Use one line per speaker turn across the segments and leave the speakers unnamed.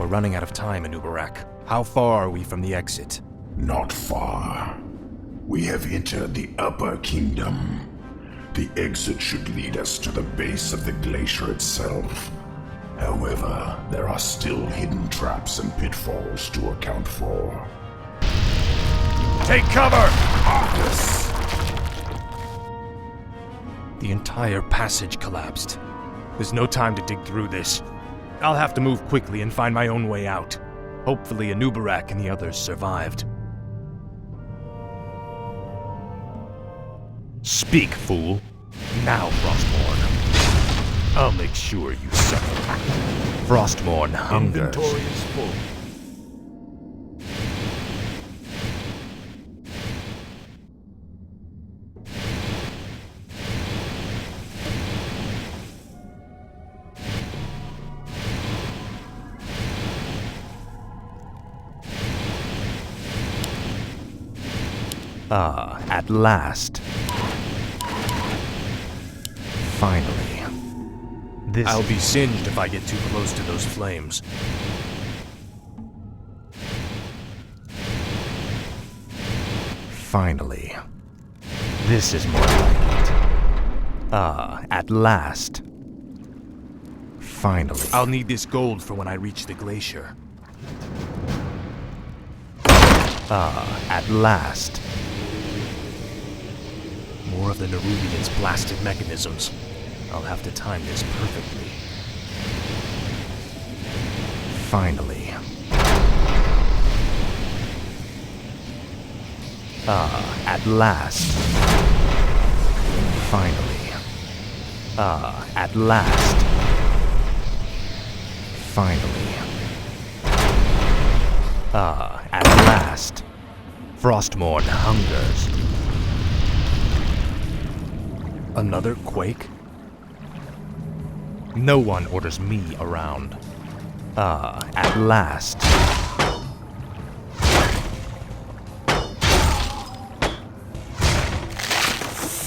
running out of time, Anubarak. How far are we from the exit?
Not far. We have entered the Upper Kingdom. The exit should lead us to the base of the glacier itself. However, there are still hidden traps and pitfalls to account for.
Take cover! Arcus! The entire passage collapsed. There's no time to dig through this. I'll have to move quickly and find my own way out. Hopefully Anubarak and the others survived. Speak, fool. Now, Frostmourne. I'll make sure you suffer. Frostmourne hungers.
Inventory is full.
Ah, at last. Finally. I'll be singed if I get too close to those flames. Finally. This is more like it. Ah, at last. Finally. I'll need this gold for when I reach the glacier. Ah, at last. More of the Nerubians' blasted mechanisms. I'll have to time this perfectly. Finally. Ah, at last. Finally. Ah, at last. Finally. Ah, at last. Frostmourne hungers. Another quake? No one orders me around. Ah, at last.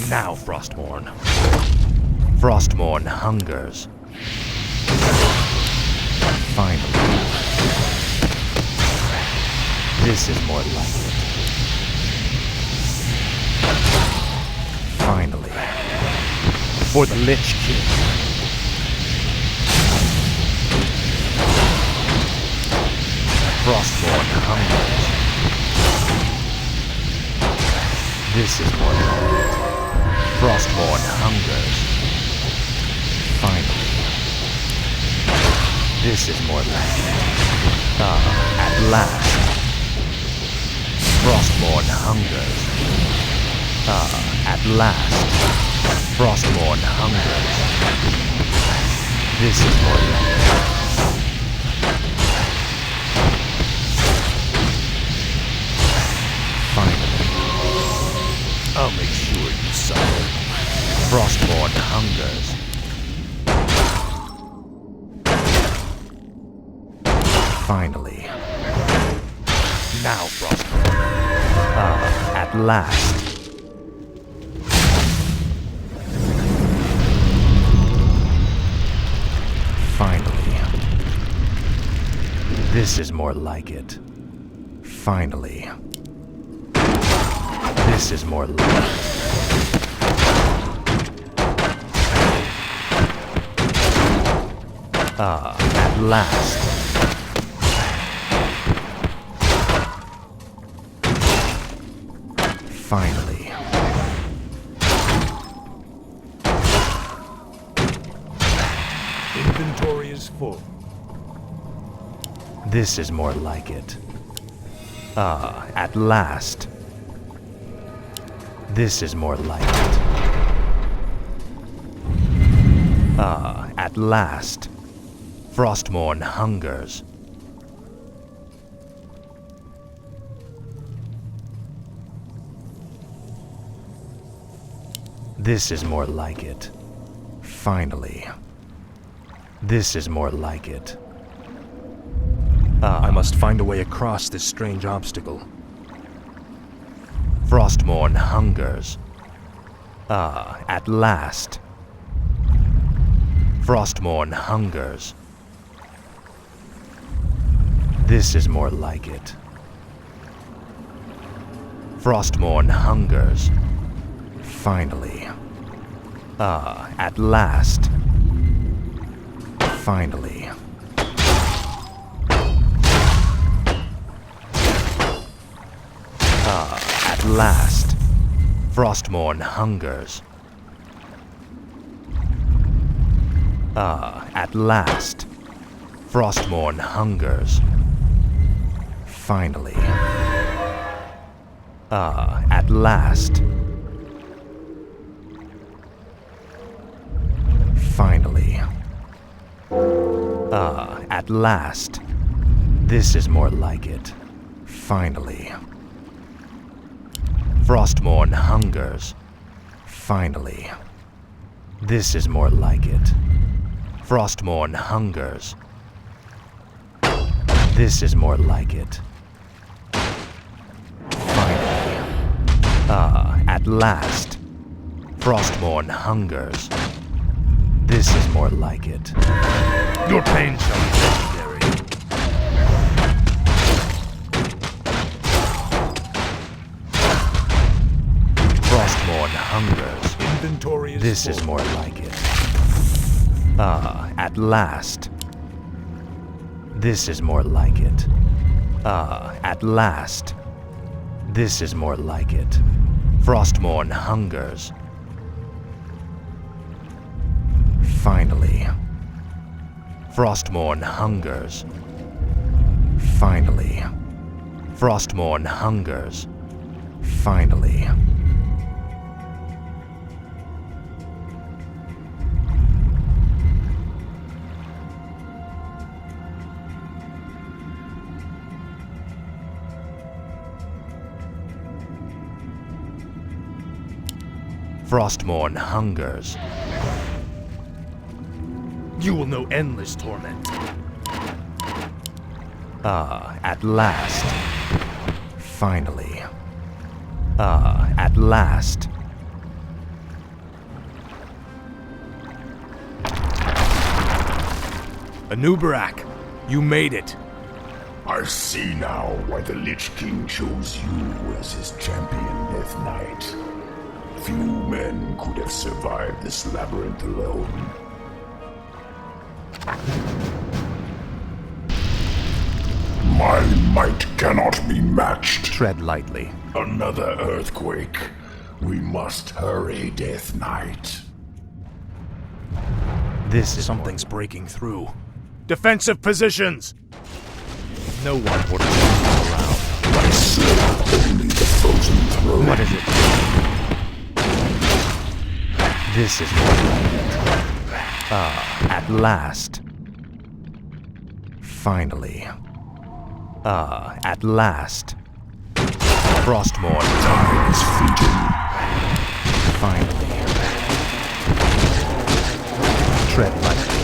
Now, Frostmourne. Frostmourne hungers. Finally. This is more like it. Finally. For the Lich King. Frostmourne hungers. This is more like it. Frostmourne hungers. Finally. This is more like it. Ah, at last. Frostmourne hungers. Ah, at last. Frostmourne hungers. This is more like it. Finally. I'll make sure you suffer. Frostmourne hungers. Finally. Now, Frostmourne. Ah, at last. Finally. This is more like it. Finally. This is more like it. Ah, at last. Finally.
Inventory is full.
This is more like it. Ah, at last. This is more like it. Ah, at last. Frostmourne hungers. This is more like it. Finally. This is more like it. I must find a way across this strange obstacle. Frostmourne hungers. Ah, at last. Frostmourne hungers. This is more like it. Frostmourne hungers. Finally. At last. Finally. At last. Frostmourne hungers. At last. Frostmourne hungers. Finally. At last. Finally. At last. This is more like it. Finally. Frostmourne hungers. Finally. This is more like it. Frostmourne hungers. This is more like it. Finally. At last. Frostmourne hungers. This is more like it.
Your pain shall be legendary.
Frostmourne hungers.
Inventory is
This
full.
is more like it. At last. This is more like it. At last. This is more like it. Frostmourne hungers. Finally. Frostmourne hungers. Finally. Frostmourne hungers. Finally. Frostmourne hungers.
You will know endless torment.
At last. Finally. At last.
Anubarak, you made it.
I see now why the Lich King chose you as his champion, Death Knight. Few men could have survived this labyrinth alone. My might cannot be matched.
Tread lightly.
Another earthquake. We must hurry, Death Knight.
This is
Something's breaking through. Defensive positions!
no one would have around.
I serve only the frozen throne.
What is it? This is more like it. At last. Finally. At last. Frostmourne
Time is fleeting.
finally. Tread lightly.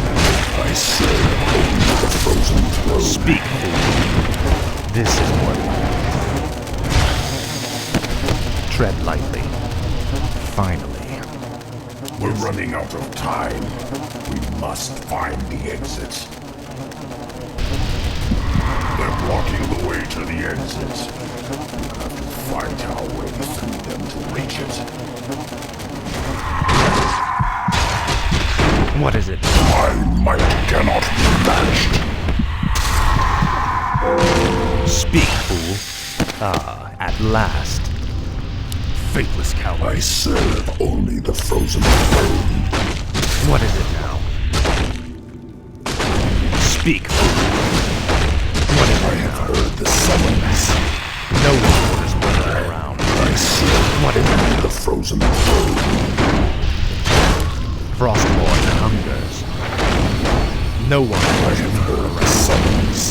I serve only the frozen throne.
Speak, fool. This is more like it. Tread lightly. Finally.
We're running out of time. We must find the exit. They're blocking the way to the exit. We'll have to fight our way through them to reach it.
What is it?
My might cannot be matched.
Speak, fool. At last.
Faithless coward.
I serve only the frozen throne.
What is it now? Speak, fool. What is
I
it
have
now?
heard the summons.
No one is moving around.
I serve
What is it
only
now?
the frozen throne.
Frostmourne hungers. No one
I
is
have
moving
heard the
around.
summons.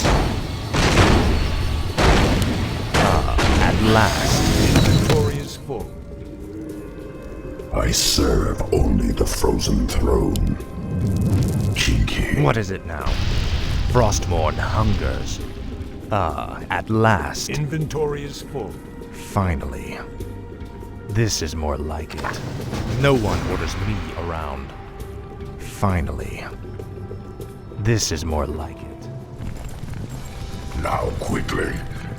At last.
Inventory is full.
I serve only the frozen throne. Kinky.
What is it now? Frostmourne hungers. At last.
Inventory is full.
Finally. This is more like it. No one orders me around. Finally. This is more like it.
Now quickly,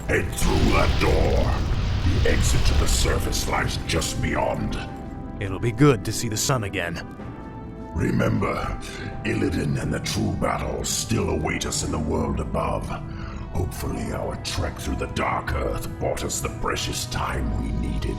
head through that door. The exit to the surface lies just beyond.
It'll be good to see the sun again.
Remember, Illidan and the true battle still await us in the world above. Hopefully our trek through the Dark Earth bought us the precious time we needed.